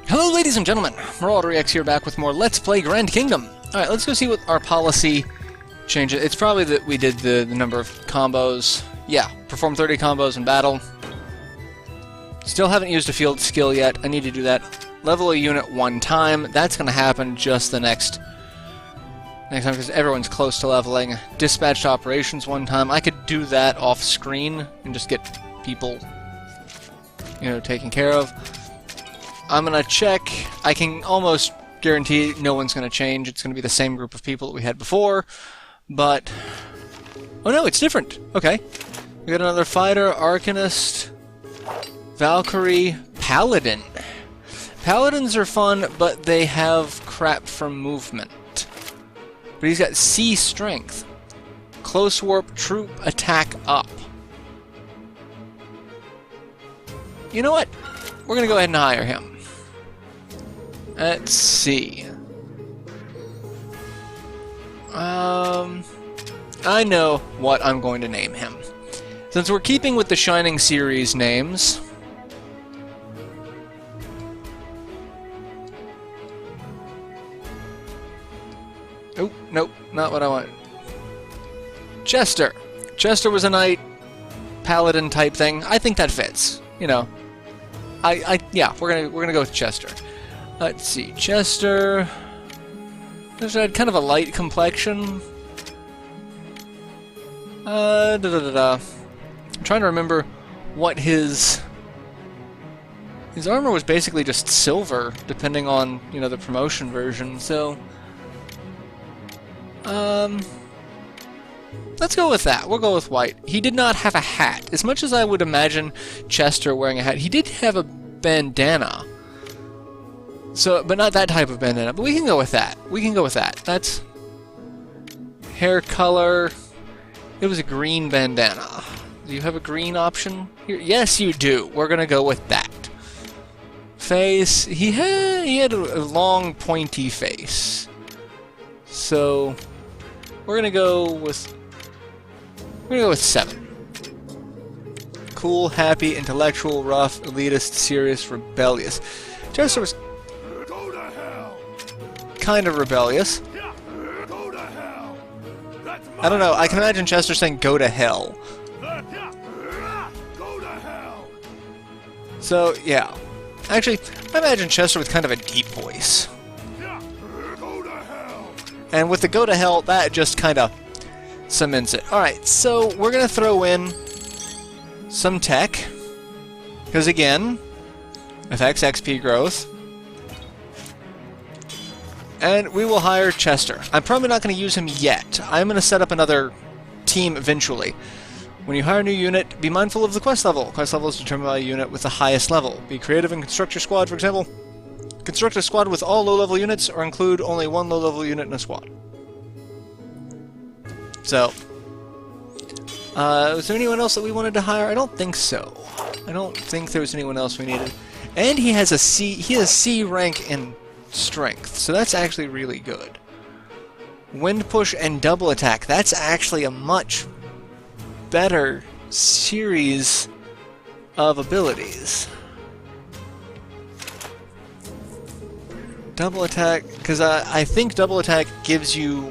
Hello ladies and gentlemen, MarauderEX here back with more Let's Play Grand Kingdom. Alright, let's go see what our policy changes. It's probably that we did the number of combos. Yeah, perform 30 combos in battle. Still haven't used a field skill yet. I need to do that. Level a unit one time. That's going to happen just the next time because everyone's close to leveling. Dispatched operations one time. I could do that off screen and just get people, taken care of. I'm going to check. I can almost guarantee no one's going to change. It's going to be the same group of people that we had before. But... oh no, it's different. Okay. We got another fighter, Arcanist, Valkyrie, Paladin. Paladins are fun, but they have crap from movement. But he's got C strength. Close warp, troop, attack up. You know what? We're going to go ahead and hire him. Let's see. I know what I'm going to name him. Since we're keeping with the Shining series names... oh, nope, not what I want. Chester. Chester was a knight, paladin type thing. I think that fits. Yeah, we're gonna go with Chester. Let's see, Chester. Chester had kind of a light complexion. I'm trying to remember what his armor was. Basically just silver, depending on the promotion version. So, let's go with that. We'll go with white. He did not have a hat. As much as I would imagine Chester wearing a hat, he did have a bandana. So, but not that type of bandana. But we can go with that. We can go with that. That's hair color. It was a green bandana. Do you have a green option here? Yes, you do. We're gonna go with that. Face. He had a long, pointy face. So we're gonna go with 7. Cool, happy, intellectual, rough, elitist, serious, rebellious. Chester was kind of rebellious. I don't know, I can imagine Chester saying, "Go to hell." So, yeah. Actually, I imagine Chester with kind of a deep voice. And with the "go to hell," that just kind of cements it. Alright, so we're going to throw in some tech. Because again, affects XP growth. And we will hire Chester. I'm probably not going to use him yet. I'm going to set up another team eventually. When you hire a new unit, be mindful of the quest level. Quest level is determined by a unit with the highest level. Be creative and construct your squad, for example. Construct a squad with all low-level units, or include only one low-level unit in a squad. So, was there anyone else that we wanted to hire? I don't think so. I don't think there was anyone else we needed. And he has C rank in strength, so that's actually really good. Wind push and double attack. That's actually a much better series of abilities. Double attack, because I think double attack gives you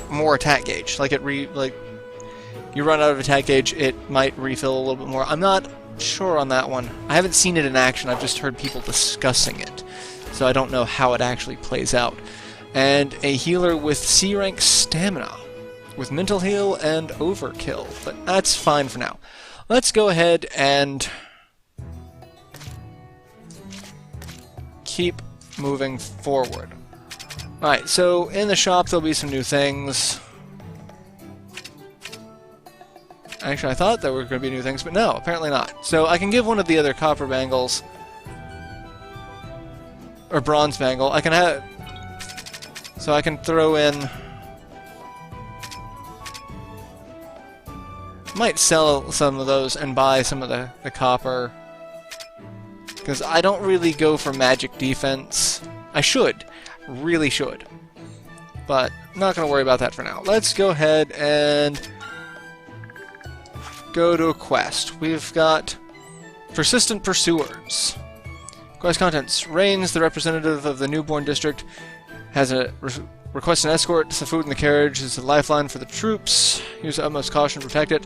more attack gauge. Like you run out of attack gauge, it might refill a little bit more. I'm not sure on that one. I haven't seen it in action. I've just heard people discussing it, so I don't know how it actually plays out. And a healer with C rank stamina, with mental heal and overkill, but that's fine for now. Let's go ahead and keep moving forward. Alright, so in the shop there'll be some new things. Actually, I thought there were going to be new things, but no, apparently not. So I can give one of the other copper bangles, or bronze bangle. I can have, so I can throw in. Might sell some of those and buy some of the copper, because I don't really go for magic defense. I should, really should, but I'm not going to worry about that for now. Let's go ahead and go to a quest. We've got persistent pursuers. Quest contents. Rains, the representative of the newborn district, has a request an escort. The food in the carriage is a lifeline for the troops. Use utmost caution to protect it.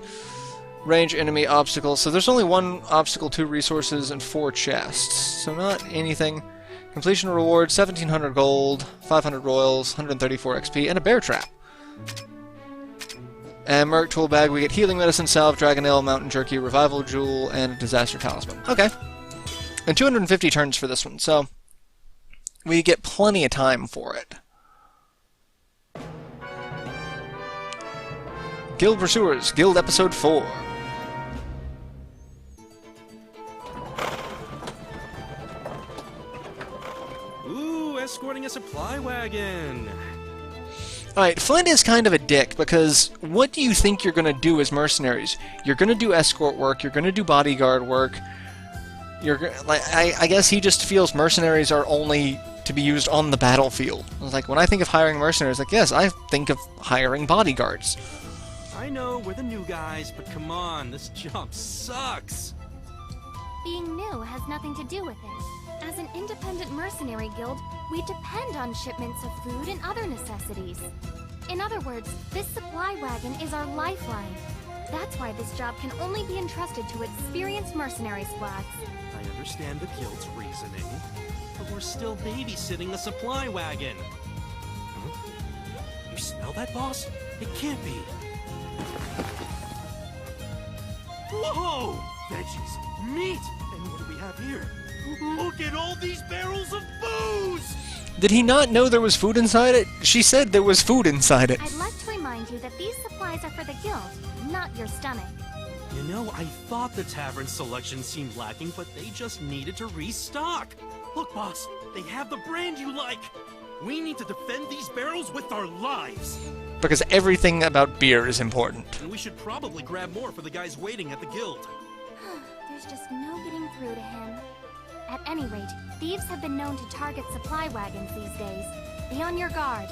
Range enemy obstacles. So there's only 1 obstacle, 2 resources, and 4 chests. So not anything. Completion reward, 1700 gold, 500 royals, 134 XP, and a bear trap. And Merc tool bag, we get healing medicine, salve, dragon ale, mountain jerky, revival jewel, and a disaster talisman. Okay. And 250 turns for this one, so we get plenty of time for it. Guild Pursuers, Guild Episode 4. Ooh, escorting a supply wagon. Alright, Flint is kind of a dick, because what do you think you're going to do as mercenaries? You're going to do escort work, you're going to do bodyguard work, I guess he just feels mercenaries are only to be used on the battlefield. I was like, when I think of hiring mercenaries, like, yes, I think of hiring bodyguards. I know, we're the new guys, but come on, this job sucks. Being new has nothing to do with it. As an independent mercenary guild, we depend on shipments of food and other necessities. In other words, this supply wagon is our lifeline. That's why this job can only be entrusted to experienced mercenary squads. I understand the guild's reasoning, but we're still babysitting the supply wagon. Huh? You smell that, boss? It can't be. Whoa! Veggies, meat, and what do we have here? Look at all these barrels of booze! Did he not know there was food inside it? She said there was food inside it. I'd like to remind you that these supplies are for the guild, not your stomach. You know, I thought the tavern selection seemed lacking, but they just needed to restock. Look, boss, they have the brand you like. We need to defend these barrels with our lives. Because everything about beer is important. And we should probably grab more for the guys waiting at the guild. There's just no getting through to him. At any rate, thieves have been known to target supply wagons these days. Be on your guard.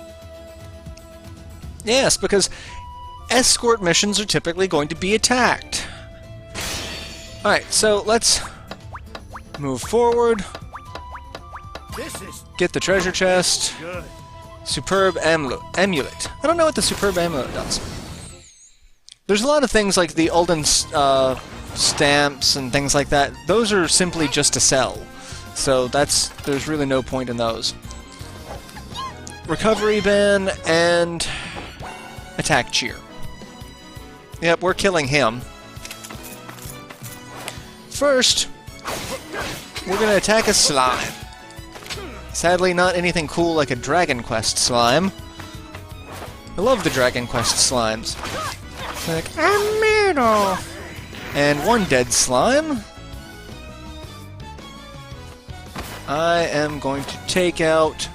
Yes, because escort missions are typically going to be attacked. Alright, so let's move forward. Get the treasure chest. Good. Superb amulet. I don't know what the superb amulet does. There's a lot of things like the Uldein stamps and things like that. Those are simply just to sell. So there's really no point in those. Recovery ban and attack cheer. Yep, we're killing him. First, we're going to attack a slime. Sadly, not anything cool like a Dragon Quest slime. I love the Dragon Quest slimes. It's like, Amido! And one dead slime. I am going to take out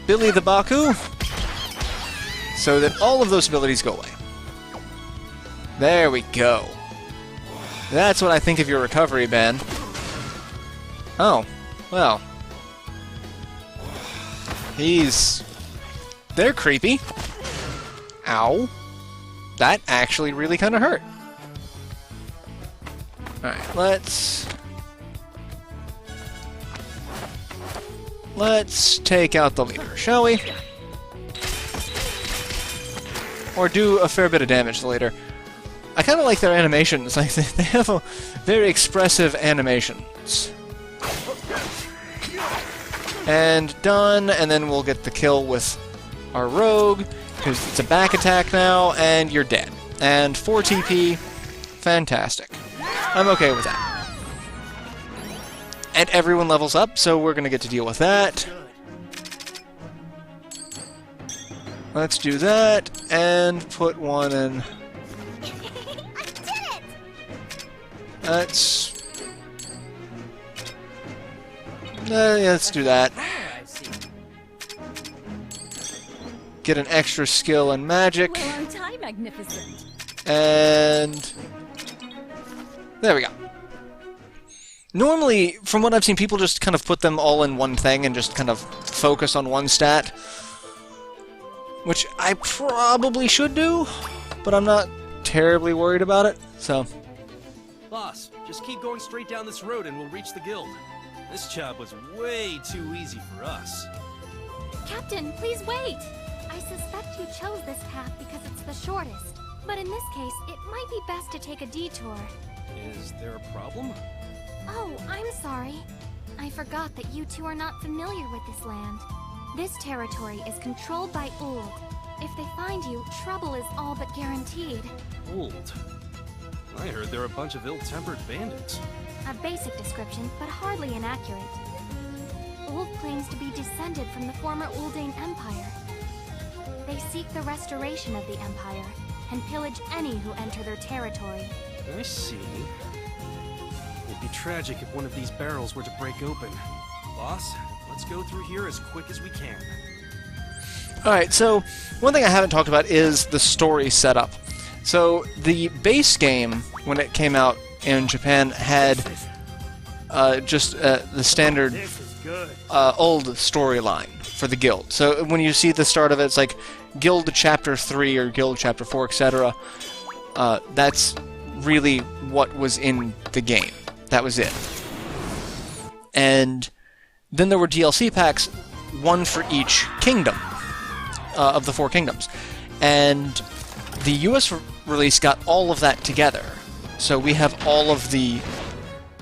Billy the Baku so that all of those abilities go away. There we go. That's what I think of your recovery ban. Oh, well. They're creepy. Ow. That actually really kind of hurt. Alright, let's take out the leader, shall we? Or do a fair bit of damage to the leader. I kind of like their animations. Like they have a very expressive animations. And done, and then we'll get the kill with our rogue, because it's a back attack now, and you're dead. And 4 TP, fantastic. I'm okay with that. And everyone levels up, so we're going to get to deal with that. Let's do that, and put one in. Let's do that. Get an extra skill in magic. Well, aren't I magnificent? And there we go. Normally, from what I've seen, people just kind of put them all in one thing and just kind of focus on one stat. Which I probably should do, but I'm not terribly worried about it. So, Boss, just keep going straight down this road and we'll reach the guild. This job was way too easy for us. Captain, please wait! I suspect you chose this path because it's the shortest. But in this case, it might be best to take a detour. Is there a problem? Oh, I'm sorry. I forgot that you two are not familiar with this land. This territory is controlled by Uld. If they find you, trouble is all but guaranteed. Uld? I heard they're a bunch of ill-tempered bandits. A basic description, but hardly inaccurate. Uld claims to be descended from the former Uldein Empire. They seek the restoration of the Empire, and pillage any who enter their territory. I see. It'd be tragic if one of these barrels were to break open. Boss, let's go through here as quick as we can. alright, so one thing I haven't talked about is the story setup. So the base game, when it came out in Japan, had just the standard old storyline for the guild. So when you see the start of it, it's like Guild Chapter 3 or Guild Chapter 4, etc. That's really what was in the game. That was it. And then there were DLC packs, one for each kingdom of the 4 kingdoms. And the US release got all of that together. So we have all of the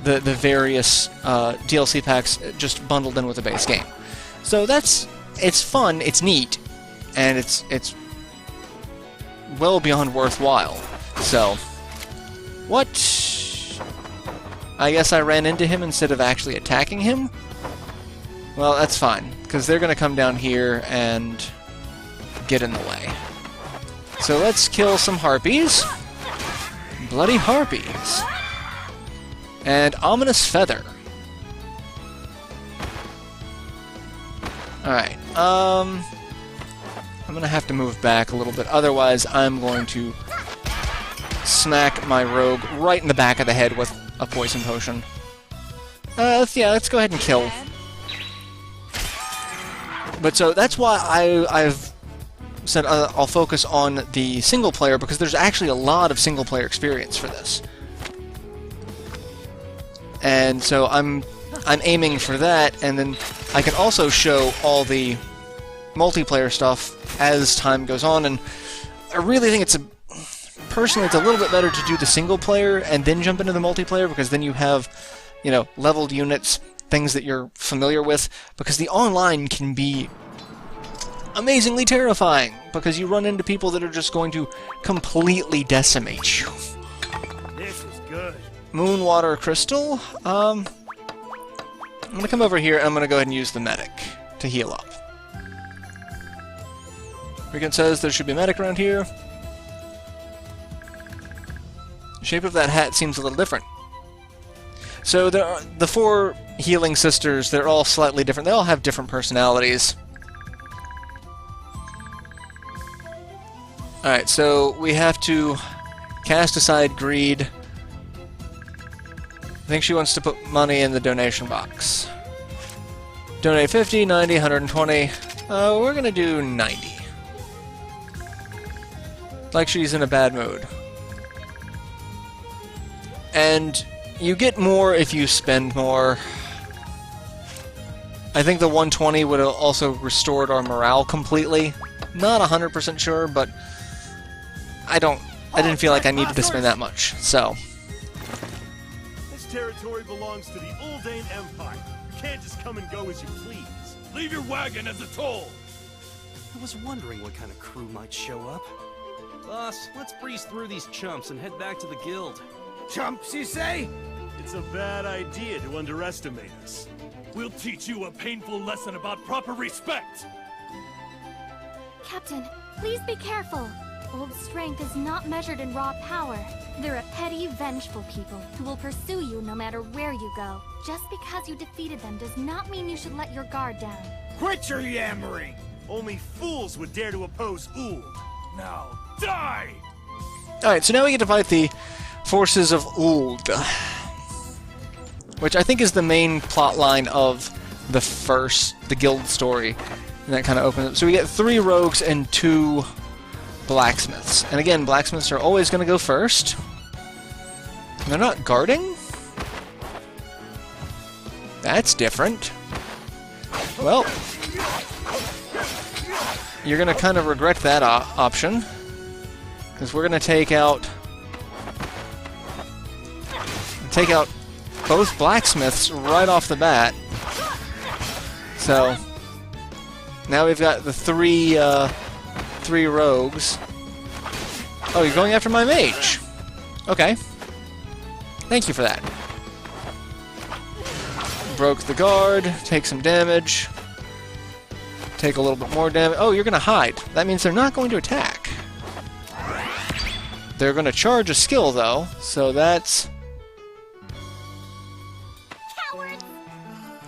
various DLC packs just bundled in with the base game. So it's fun, it's neat, and it's well beyond worthwhile. So, what? I guess I ran into him instead of actually attacking him? Well, that's fine, because they're going to come down here and get in the way. So let's kill some harpies. Bloody harpies. And ominous feather. Alright, I'm gonna have to move back a little bit, otherwise I'm going to smack my rogue right in the back of the head with a poison potion. Let's go ahead and kill. But so that's why I've said I'll focus on the single player, because there's actually a lot of single player experience for this. And so I'm aiming for that, and then I can also show all the multiplayer stuff as time goes on, and I really think personally it's a little bit better to do the single player and then jump into the multiplayer, because then you have, leveled units, things that you're familiar with, because the online can be amazingly terrifying, because you run into people that are just going to completely decimate you. This is good. Moonwater Crystal. I'm gonna come over here and I'm gonna go ahead and use the medic to heal up. Regan says there should be a medic around here. The shape of that hat seems a little different. So there are the 4 healing sisters, they're all slightly different. They all have different personalities. Alright, so we have to cast aside greed. I think she wants to put money in the donation box. Donate 50, 90, 120. We're gonna do 90. Like she's in a bad mood. And you get more if you spend more. I think the 120 would have also restored our morale completely. Not 100% sure, but I didn't feel like I needed to spend that much, so. This territory belongs to the Uldein Empire. You can't just come and go as you please. Leave your wagon as a toll. I was wondering what kind of crew might show up. Boss, let's breeze through these chumps and head back to the guild. Chumps, you say? It's a bad idea to underestimate us. We'll teach you a painful lesson about proper respect. Captain, please be careful. Uld's strength is not measured in raw power. They're a petty, vengeful people who will pursue you no matter where you go. Just because you defeated them does not mean you should let your guard down. Quit your yammering! Only fools would dare to oppose Uld. Now, die! Alright, so now we get to fight the forces of Uld, which I think is the main plot line of the guild story. And that kind of opens up. So we get 3 rogues and 2 blacksmiths. And again, blacksmiths are always going to go first. They're not guarding? That's different. Well, you're going to kind of regret that option. Because we're going to take out both blacksmiths right off the bat. So now we've got the three rogues. Oh, you're going after my mage. Okay. Thank you for that. Broke the guard, take some damage. Take a little bit more damage. Oh, you're going to hide. That means they're not going to attack. They're going to charge a skill, though, so that's...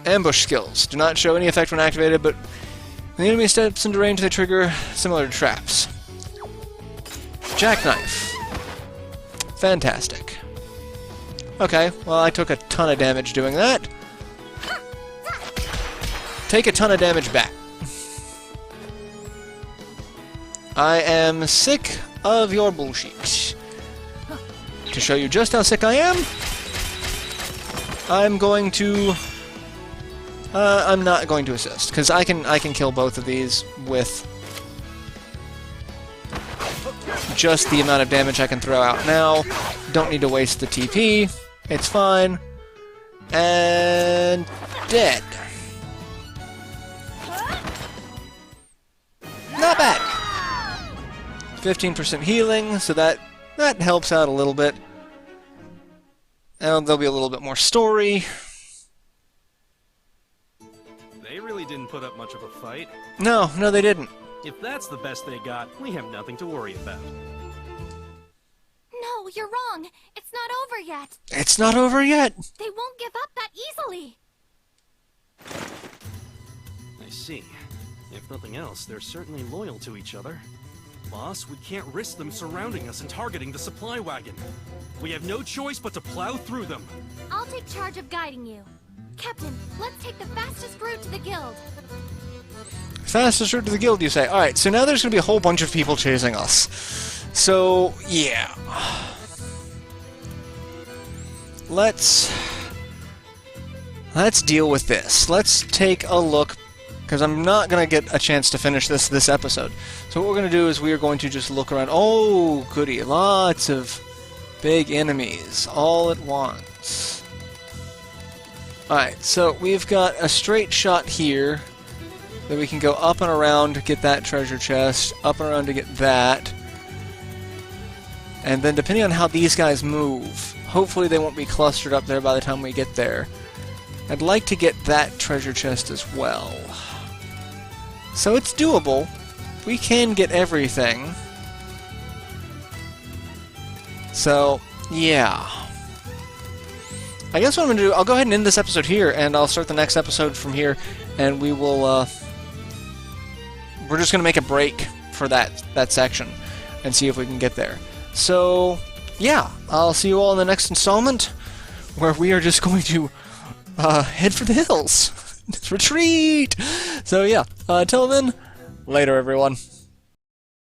Ambush skills. Do not show any effect when activated, but when the enemy steps into range, they trigger similar to traps. Jackknife. Fantastic. Okay, well, I took a ton of damage doing that. Take a ton of damage back. I am sick of your bullshit. To show you just how sick I am, I'm going to... I'm not going to assist, because I can kill both of these with just the amount of damage I can throw out now. Don't need to waste the TP. It's fine. And... dead. Not bad. 15% healing, so that helps out a little bit. And there'll be a little bit more story. They really didn't put up much of a fight. No, they didn't. If that's the best they got, we have nothing to worry about. No, you're wrong. It's not over yet. It's not over yet. They won't give up that easily. I see. If nothing else, they're certainly loyal to each other. Boss, we can't risk them surrounding us and targeting the supply wagon. We have no choice but to plow through them. I'll take charge of guiding you. Captain, let's take the fastest route to the guild. Fastest route to the guild, you say? Alright, so now there's going to be a whole bunch of people chasing us. So, yeah. Let's deal with this. Let's take a look, because I'm not going to get a chance to finish this episode. So what we're going to do is we are going to just look around. Oh, goody. Lots of big enemies all at once. Alright, so we've got a straight shot here that we can go up and around to get that treasure chest, up and around to get that. And then depending on how these guys move, hopefully they won't be clustered up there by the time we get there. I'd like to get that treasure chest as well. So it's doable. We can get everything. So, yeah. I guess what I'm going to do, I'll go ahead and end this episode here, and I'll start the next episode from here, and we will, we're just going to make a break for that section, and see if we can get there. So, yeah, I'll see you all in the next installment, where we are just going to, head for the hills. Retreat! So, yeah, until then, later, everyone.